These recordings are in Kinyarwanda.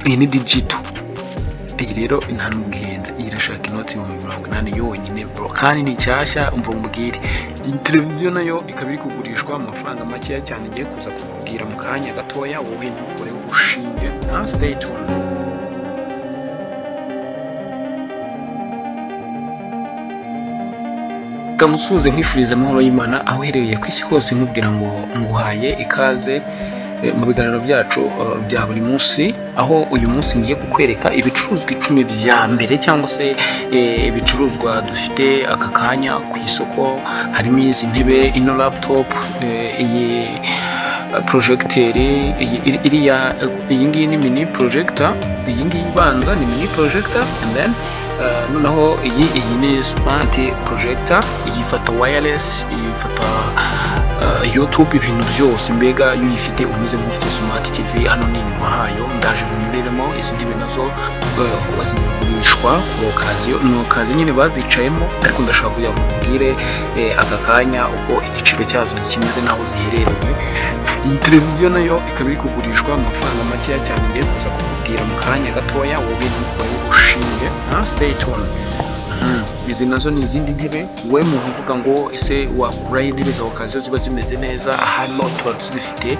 iyi ni digital. Iyi rero nta n'ubwihenze, iyi irashaka inoti 80 yonyine bro, kandi ni nshyashya. umva mbwire, iyi televiziyo nayo ikaba iri kugurishwa amafaranga makeya cyane. ngiye kuza kubwira mu kanya gatoya, wowe ntukore ushinge na stay tuned. Kamusuhuze nkwifuriza amahoro y'Imana aho uherereye ku isi hose, nkubwira ngo nguhaye ikaze mu biganiro byacu bya buri munsi, aho uyu munsi ngiye kukwereka ibicuruzwa 10 bya mbere cyangwa se ibicuruzwa dufite aka kanya ku isoko. Harimo izi ntebe, ino laptop, iyi projecteur, iyi ngiyi ni mini projector, iyi ngiyi ibanza ni mini projector, and then noneho iyi ni smart projector, ifata wireless, ifata YouTube, ibintu byose mbega iyo uyifite umeze nk'ufite smart TV. hano ni inyuma hayo, ndaje bunyuriremo. izi ntebe nazo bazigurishwa ku okaziyo, ni okaziyo nyine bazicayemo, ariko ndashaka kugira ngo mbwire aka kanya uko igiciro cyazo kimeze n'aho ziherereye. iyi televiziyo nayo ikaba iri kugurishwa amafaranga makeya cyane. ngiye kuza kubwira mu kanya gatoya, wowe ntukore ushinge na stay tuned. izi nazo ni izindi ntebe. wowe muntu uvuga ngo ese wakuraho intebe za okaziyo ziba zimeze neza, hano tuba tuzifite.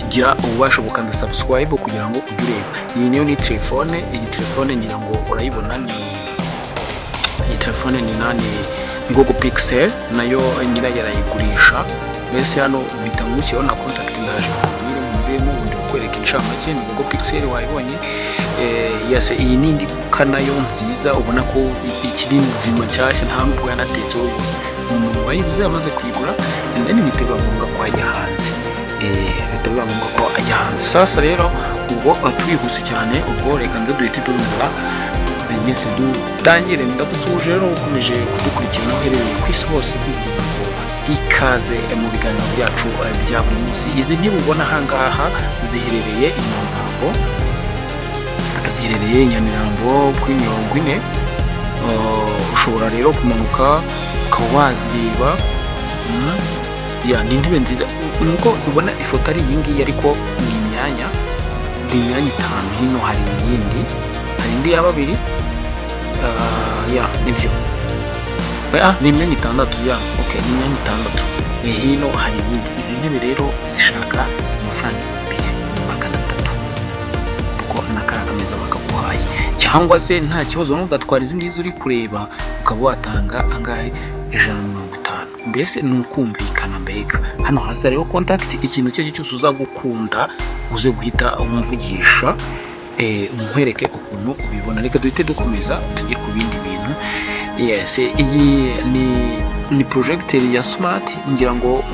gira ububasha gukanda subscribe kugira ngo ujye ureba. iyi niyo ni telefone. iyi telefone ngira ngo urayibona, iyi telefone ni Google Pixel, nayo nyirayo arayigurisha. mbese hano bita mushyiraho na contact, ndaje kubwira muremo undi kukwereka inshamake. ni Google Pixel, wayibonye. iyi ni indi nayo nziza, ubona ko ikiri nzima nshyashya, nta nubwo yanatetseho yose. umuntu wayibuze amaze kuyigura, ndani biteguye ngombwa ko ajya hanze. biteguye ngombwa ko ajya hanze. Sasa rero ubwo twihuse cyane, ubwo reka nze duhite turumva mwese dutangire. ndagusuhuje rero ukomeje kudukurikirana aho uherereye ku isi hose, ikaze mu biganiro byacu bya buri munsi. izi ntebe ubona ahangaha ziherereye i Nyamirambo, ziherereye Nyamirambo kuri 40. ushobora rero kumanuka ukaba wazireba. ni intebe nziza, nuko ubona ifoto ari iyi ngiyi, ariko ni imyanya 5. hino hari iyindi, hari indi ya 2. nibyo ni imyanya 6. okay, ni imyanya 6. hino hari iyindi. izi ntebe rero zishaka amafaranga 2,300 kuko n'akaraga meza bakaguhaye, cyangwa se nta kibazo n'ugatwara izi ngizi uri kureba, ukaba watanga angahe 150. mbese ni ukumvikana. mbega hano hasi hariho contact, ikintu cyo cyose uzagukunda uze guhita umvugisha, umuhereke ukuntu ubibona. reka duhite dukomeza tujye ku bindi bintu. yes, iyi ni projector ya smart. ngira ngo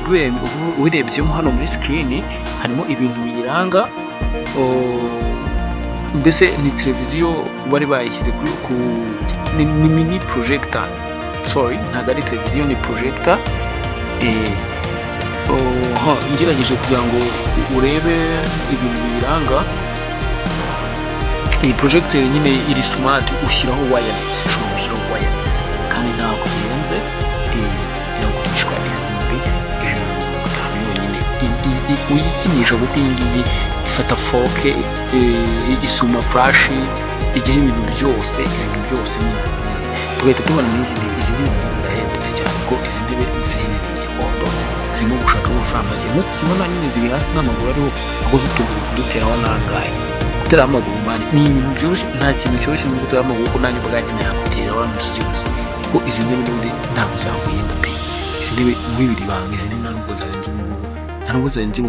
ubirebyemo hano muri screen harimo ibintu biyiranga. mbese ni televiziyo bari bayishyize ni mini projector, sorry, ntabwo ari televiziyo, ni projector. ngerageje kugira ngo urebe ibintu biyiranga. iyi projector nyine iri smart, ushyiraho wireless, ushobora gushyiraho wireless kandi ntabwo bihenze. iragurishwa 1,150 yonyine. uyikinisha gute? iyi ngiyi ifata 4K, isuma flash, ijyaho ibintu byose tugahita tubona n'izi ntebe. izi ntebe zirahendutse cyane, kuko izi ntebe ziherereye Gikondo, zirimo gushaka amafaranga make. nk'uko ukibona nyine ziri hasi n'amaguru ariho, akoze utuguru kuduteraho nangahe. guteraho amaguru mani ni ibintu byoroshye, nta kintu cyoroshye no guteraho amaguru, kuko nanjye ubwanjye nayaguteraho n'inzuzi gusa, kuko izi ntebe n'ubundi ntabwo zaguhenda pe. izi ntebe nk'ibiri banga, izi ntebe ntabwo zarenze 80. ntabwo zarenze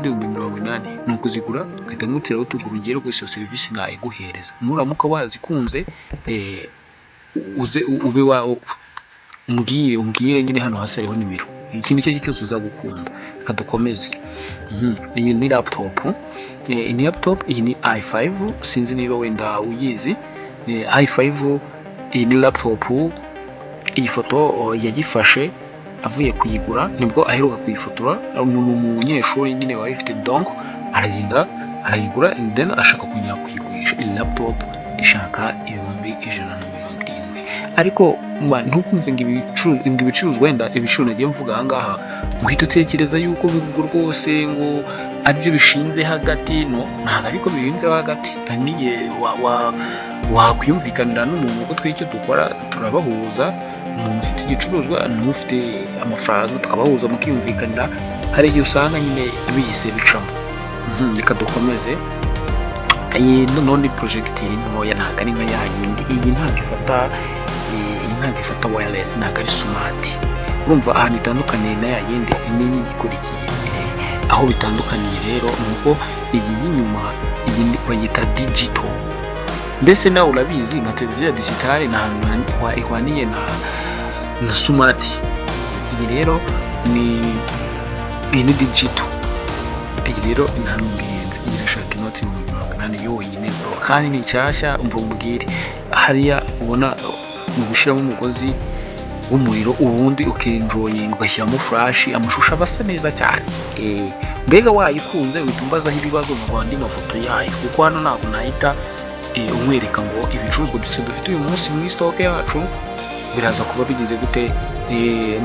80. ni ukuzigura ugahita nguteraho utuguru, ugere rwose iyo serivisi nayiguhereza. nuramuka wazikunze, ube umbwire nyine. hano hasi hariho nimero, ikintu icyo cyose uzagukunda. reka dukomeze. iyi ni laptop. iyi ni i5, sinzi niba wenda uyizi. i5, iyi ni laptop. iyi foto yagifashe avuye kuyigura, nibwo aheruka kuyifotora. ni umunyeshuri nyine wari ufite donc, aragenda arayigura, then ashaka kongera kuyigurisha. iyi laptop ishaka 1,170. ariko ntukumve ngo ibicuruzwa wenda ibiciro nagiye mvuga aha ngaha uhita utekereza yuko bigurwa rwose ngo aribyo bishinze hagati. No, ntabwo ariko birinzeho hagati. N'igihe wakwiyumvikanira n'umuntu ko tw'icyo dukora turabahuza, umuntu ufite igicuruzwa n'ufite amafaranga tukabahuza mukiyumvikanira. Hari igihe usanga nyine bihise bicamo. Reka dukomeze. Iyi none projectile ntoya ntabwo ari nka ya yindi. Iyi ntabwo ifata wireless, ntabwo ari smart. Urumva ahantu itandukaniye na ya yindi n'iyi ikurikiye. Aho bitandukaniye rero ni uko iyi y'inyuma iyi bayita digital. Mbese nawe urabizi nka televiziyo ya digitale nta hantu ihwaniye na smart. Iyi rero ni digital. Iyi rero nta n'ubwirinzi, irashaka inoti 80 yonyine bro, kandi ni nshyashya. Umva umubwire, hariya ubona mu gushyiramo umugozi w'umuriro ubundi ukenjoyinga ugashyiramo flash, amashusho aba asa neza cyane. Mbega wayikunze uhita umbazaho ibibazo mu andi mafoto yayo, kuko hano ntabwo nahita umwereka ngo ibicuruzwa byose dufite uyu munsi mu stock yacu biraza kuba bigize gute.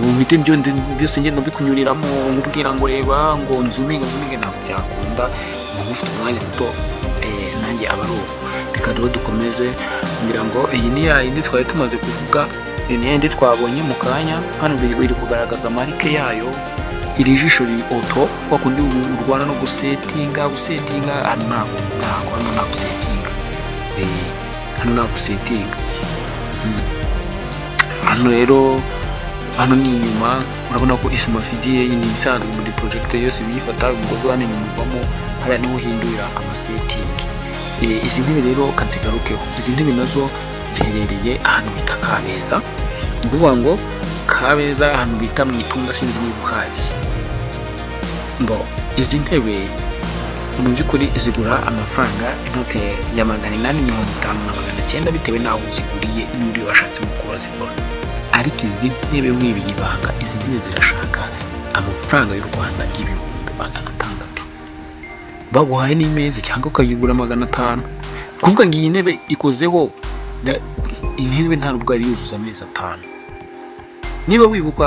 Mu miti byose ngenda mbikunyuriramo nkubwira ngo reba ngo nzuminge ntabwo byakunda. Umuntu ufite umwanya muto nanjye aba ari uko. Reka rero dukomeze kugira ngo iyi ni ya yindi twari tumaze kuvuga, ni yindi twabonye mu kanya. Hano biri kugaragaza marike yayo. Iri jisho riri auto, kwa kundi urwana no gusetinga hano nta gusetinga. Hano nta gusetinga. Hano rero ni inyuma. Urabona ko isima fidiye ni isanzwe muri projector yose biyifata. Umugozi hano inyuma uvamo, hariya niho uhindurira amasetingi. Izi ntebe rero kanzigarukeho. Izi ntebe nazo ziherereye ahantu bita Kabeza. Ni ukuvuga ngo Kabeza ahantu bita mu Itunda, sinzi niba uhazi. Izi ntebe mu by'ukuri zigura amafaranga inote ya 850 na 900 bitewe n'aho ziguriye n'uri washatse mu kuba zigura. Ariko izi ntebe mwibiye ibanga, izi ntebe zirashaka amafaranga y'u Rwanda 600. Baguhaye n'imeza cyangwa ukayigura 500. Kuvuga ngo iyi ntebe ikozeho, intebe nta nubwo ari yuzuza amezi 5. Niba wibuka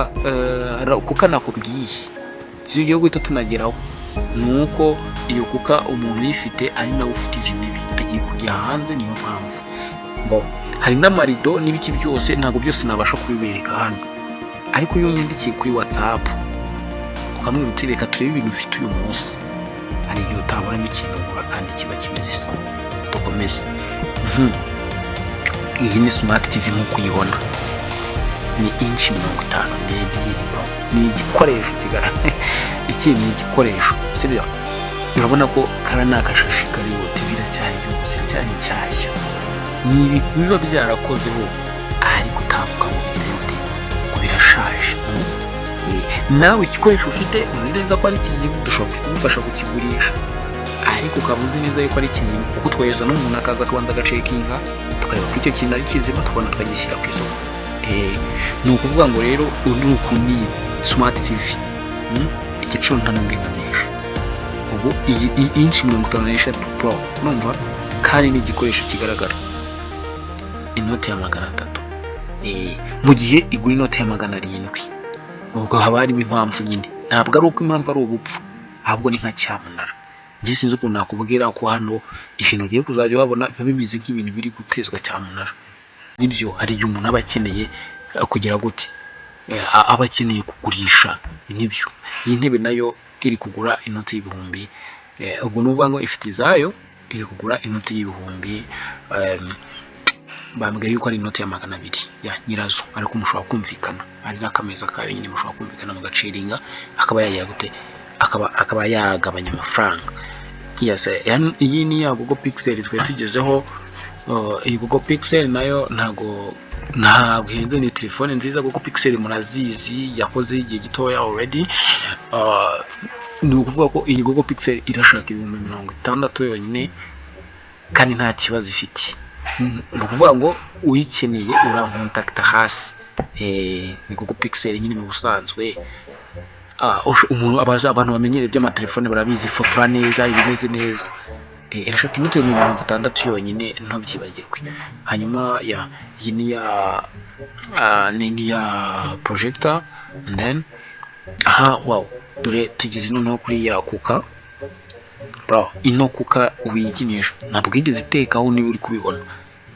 kuka nakubwiye tugiye guhita tunageraho, nuko iyo kuka umuntu uyifite ari nawe ufite izi ntebe agiye kujya hanze. Niyo mpamvu hari n'amarido n'ibiki byose, ntabwo byose nabasha kubibereka hano. Ariko iyo nyandikiye kuri WhatsApp ukamwira uti reka turebe ibintu ufite uyu munsi, hari igihe utabonamo ikintu ugura kandi kiba kimeze isa. Dukomeze. Iyi ni Smart TV nk'uko uyibona, ni inch 52. Ni igikoresho kigaragara. Iki ni igikoresho sibyo. Urabona ko kara nakashashi kari wote biracyari byose, cyane cyashya. Ni ibintu biba byarakozeho ariko utavuga ngo birashaje. Nawe igikoresho ufite uzi neza ko ari kizima, dushobora kugufasha kukigurisha, ariko ukaba uzi neza yuko ari kizima, kuko twohereza n'umuntu akaza akabanza agacekinga tukareba ko icyo kintu ari kizima, tukabona tukagishyira ku isoko. Ni ukuvuga ngo rero uku ni Smart TV. Igiciro ntanumvikanisha. Ubu iyi inch 56 Pro numva kandi ni igikoresho kigaragara. Inoti ya 300. Mu gihe igura inoti ya 700. Ubwo haba harimo impamvu nyine. Ntabwo ari uko impamvu ari ubupfu, ahubwo ni nka cyamunara. Njye sinzi ukuntu nakubwira ko hano ibintu ugiye kuzajya wabona biba bimeze nk'ibintu biri gutezwa cyamunara. Nibyo hari igihe umuntu aba akeneye kugira gute, aba akeneye kugurisha. Nibyo iyi ntebe nayo iri kugura inoti y'ibihumbi. Ubwo nuvuga ngo ifite izayo iri kugura inoti y'ibihumbi. Bambwiye yuko ari inoti ya 200 ya nyirazo, ariko mushobora kumvikana, ari n'akameza kayo nyine mushobora kumvikana mu gaciringa, akaba yagira gute, akaba yagabanya amafaranga. Iyi ni ya Google Pixel twe tugezeho. Iyi Google Pixel nayo ntago henze, ni telefone nziza. Google Pixel murazizi, yakoze igihe gitoya already. Ni ukuvuga ko iyi Google Pixel irashaka 60 yonyine kandi nta kibazo ifite. Ni ukuvuga ngo uyikeneye urankontakta hasi. Ni Google Pixel nyine mu busanzwe. Abantu bamenyereye by'amatelefone barabizi, fotora neza, ibimeze neza. irashaka inoti 60 yonyine ntubyibagirwe. Hanyuma iyi ni ya projector, and then wow, dore tugeze noneho kuri ya kuka bro. Ino kuka uyikinisha ntabwo igeze itekaho, niba uri kubibona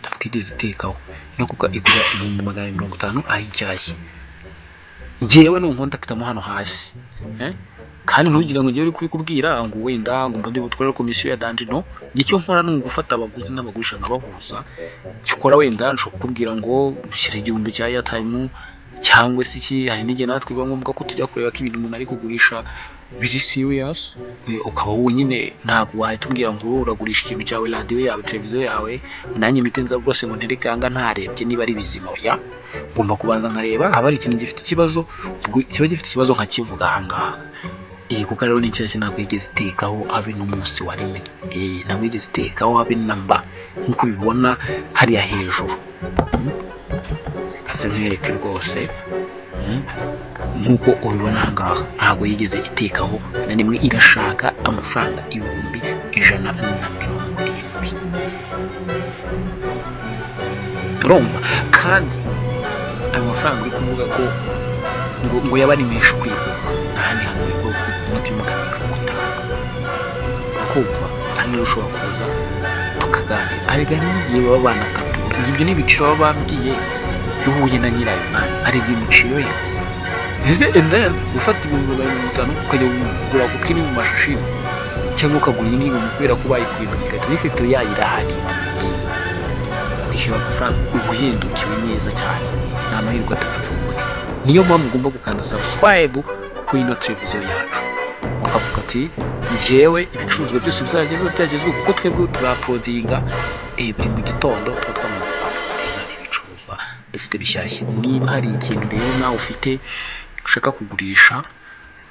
ntabwo igeze itekaho. Ino kuka igura 250 ari nshyashya. Njyewe nunkontakitamo hano hasi, kandi ntugire ngo njyewe uri kubikubwira ngo wenda ngo mba butwara komisiyo ya danje. No, icyo nkora ni ugufata abaguzi n'abagurisha nkabahuza. Icyo ukora wenda nshobora kukubwira ngo ushyire 1000 cya airtime cyangwa se iki. Hari n'igihe natwe biba ngombwa ko tujya kureba ko ibintu umuntu ari kugurisha biri serious, ukaba wenyine ntabwo wahita umbwira ngo uragurisha ikintu cyawe, radio yawe, televiziyo yawe, nanjye imitenza rwose ngo nterekanga ntarebye niba ari bizima. Oya, ngomba kubanza nkareba haba ari ikintu gifite ikibazo, kiba gifite ikibazo nkakivuga ahangaha. Kuko rero ni cyose ntabwo yigeze itekaho habe n'umunsi wa rimwe. Ntabwo yigeze itekaho habe namba, nk'uko ubibona hariya hejuru. Kanze nkwereke rwose nk'uko ubibona ahangaha, ntabwo yigeze itekaho na rimwe. Irashaka amafaranga 170. urumva? Kandi ayo mafaranga uri kuvuga ko ngo yabarimisha kwibuka, ahandi hantu uri kuvuga inoti 150. Kumva hano ushobora kuza tukaganira, ariko n'igihe baba banakatura ibyo n'ibiciro baba bambwiye bihuye na nyirayo, ari ibiciro ye. Ese and then ufata 250 ukajya kugura kuko iri mu mashashi, cyangwa ukagura indi kubera ko bayikwibuka ifite yayirahari, kwishyura amafaranga ubuhindukiwe neza cyane, nta mahirwe atapfuye. Niyo mpamvu ugomba gukanda subscribe kuri ino televiziyo yacu, ukavuga ati njyewe ibicuruzwa byose byagezweho, kuko twebwe turapodinga buri mu gitondo tuba twamaze kupodinga ibicuruzwa dufite bishyashya. Niba hari ikintu rero nawe ufite ushaka kugurisha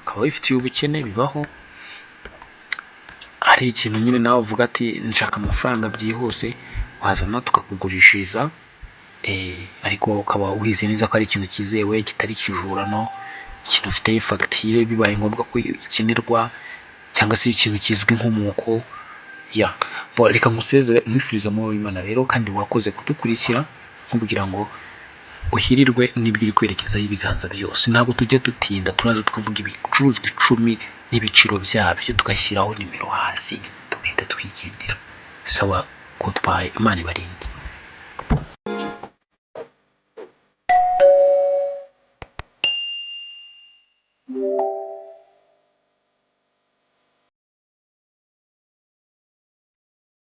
ukaba wifitiye ubukene, bibaho. Hari ikintu nyine nawe uvuga ati nshaka amafaranga byihuse, wazana tukakugurishiriza, ariko ukaba uhize neza ko ari ikintu cyizewe kitari kijurano, ikintu ufite fagitire bibaye ngombwa ko ikenerwa, cyangwa se ikintu kizwi nk'umuko. Reka nkusezere mwifuriza amahoro y'Imana rero, kandi wakoze kudukurikira kugira ngo uhirirwe n'ibyo uri kwerekezaho ibiganza byose. Ntabwo tujya dutinda, turaza tukavuga ibicuruzwa 10 n'ibiciro byabyo, tugashyiraho nimero hasi tugahita twigendera. Sawa, goodbye, Imana ibarinde.